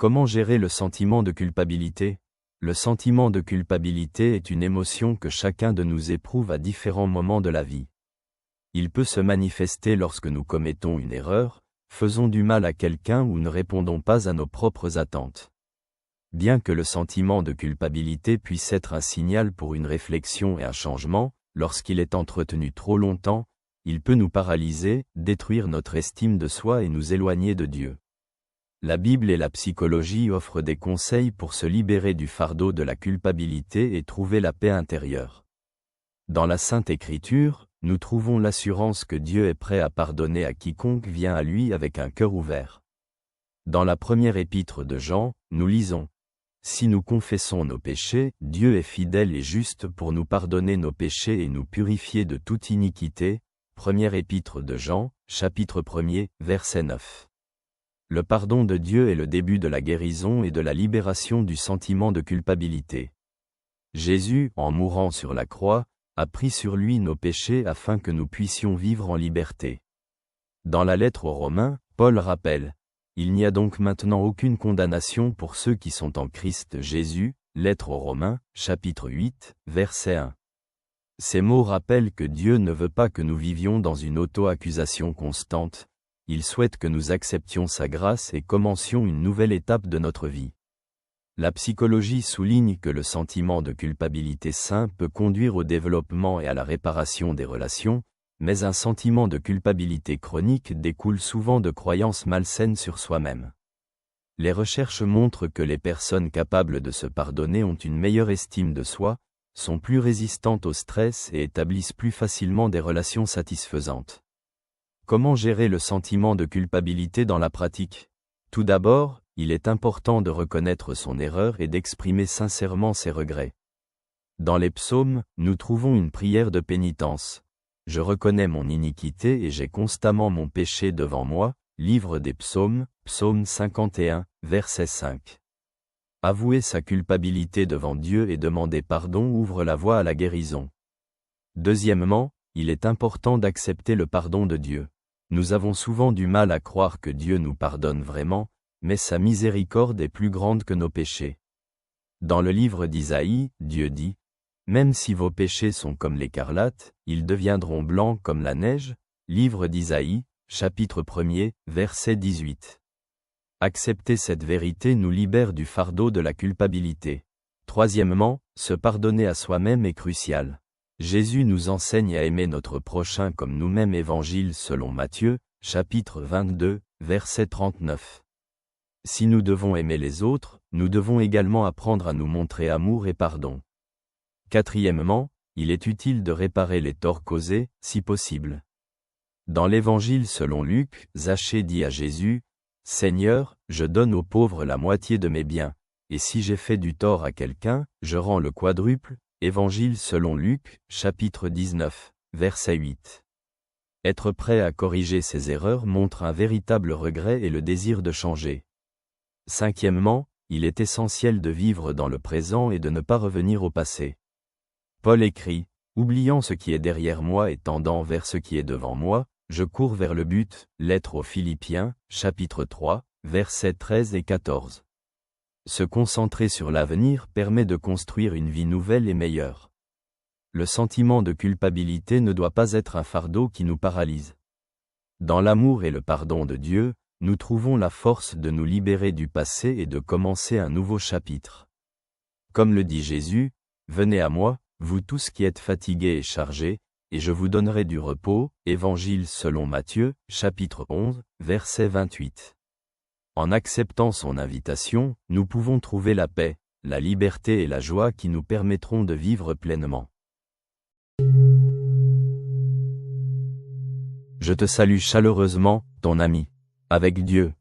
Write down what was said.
Comment gérer le sentiment de culpabilité? Le sentiment de culpabilité est une émotion que chacun de nous éprouve à différents moments de la vie. Il peut se manifester lorsque nous commettons une erreur, faisons du mal à quelqu'un ou ne répondons pas à nos propres attentes. Bien que le sentiment de culpabilité puisse être un signal pour une réflexion et un changement, lorsqu'il est entretenu trop longtemps, il peut nous paralyser, détruire notre estime de soi et nous éloigner de Dieu. La Bible et la psychologie offrent des conseils pour se libérer du fardeau de la culpabilité et trouver la paix intérieure. Dans la Sainte Écriture, nous trouvons l'assurance que Dieu est prêt à pardonner à quiconque vient à lui avec un cœur ouvert. Dans la première épître de Jean, nous lisons: Si nous confessons nos péchés, Dieu est fidèle et juste pour nous pardonner nos péchés et nous purifier de toute iniquité. Première épître de Jean, chapitre 1er, verset 9. Le pardon de Dieu est le début de la guérison et de la libération du sentiment de culpabilité. Jésus, en mourant sur la croix, a pris sur lui nos péchés afin que nous puissions vivre en liberté. Dans la lettre aux Romains, Paul rappelle: Il n'y a donc maintenant aucune condamnation pour ceux qui sont en Christ Jésus. Lettre aux Romains, chapitre 8, verset 1. Ces mots rappellent que Dieu ne veut pas que nous vivions dans une auto-accusation constante. Il souhaite que nous acceptions sa grâce et commencions une nouvelle étape de notre vie. La psychologie souligne que le sentiment de culpabilité sain peut conduire au développement et à la réparation des relations, mais un sentiment de culpabilité chronique découle souvent de croyances malsaines sur soi-même. Les recherches montrent que les personnes capables de se pardonner ont une meilleure estime de soi, sont plus résistantes au stress et établissent plus facilement des relations satisfaisantes. Comment gérer le sentiment de culpabilité dans la pratique? Tout d'abord, il est important de reconnaître son erreur et d'exprimer sincèrement ses regrets. Dans les psaumes, nous trouvons une prière de pénitence. Je reconnais mon iniquité et j'ai constamment mon péché devant moi. Livre des psaumes, psaume 51, verset 5. Avouer sa culpabilité devant Dieu et demander pardon ouvre la voie à la guérison. Deuxièmement, il est important d'accepter le pardon de Dieu. Nous avons souvent du mal à croire que Dieu nous pardonne vraiment, mais sa miséricorde est plus grande que nos péchés. Dans le livre d'Isaïe, Dieu dit: Même si vos péchés sont comme l'écarlate, ils deviendront blancs comme la neige. Livre d'Isaïe, chapitre 1er, verset 18. Accepter cette vérité nous libère du fardeau de la culpabilité. Troisièmement, se pardonner à soi-même est crucial. Jésus nous enseigne à aimer notre prochain comme nous-mêmes. Évangile selon Matthieu, chapitre 22, verset 39. Si nous devons aimer les autres, nous devons également apprendre à nous montrer amour et pardon. Quatrièmement, il est utile de réparer les torts causés, si possible. Dans l'Évangile selon Luc, Zachée dit à Jésus: Seigneur, je donne aux pauvres la moitié de mes biens, et si j'ai fait du tort à quelqu'un, je rends le quadruple. Évangile selon Luc, chapitre 19, verset 8. Être prêt à corriger ses erreurs montre un véritable regret et le désir de changer. Cinquièmement, il est essentiel de vivre dans le présent et de ne pas revenir au passé. Paul écrit: Oubliant ce qui est derrière moi et tendant vers ce qui est devant moi, je cours vers le but. Lettre aux Philippiens, chapitre 3, versets 13 et 14. Se concentrer sur l'avenir permet de construire une vie nouvelle et meilleure. Le sentiment de culpabilité ne doit pas être un fardeau qui nous paralyse. Dans l'amour et le pardon de Dieu, nous trouvons la force de nous libérer du passé et de commencer un nouveau chapitre. Comme le dit Jésus: Venez à moi, vous tous qui êtes fatigués et chargés, et je vous donnerai du repos. Évangile selon Matthieu, chapitre 11, verset 28. En acceptant son invitation, nous pouvons trouver la paix, la liberté et la joie qui nous permettront de vivre pleinement. Je te salue chaleureusement, ton ami. Avec Dieu,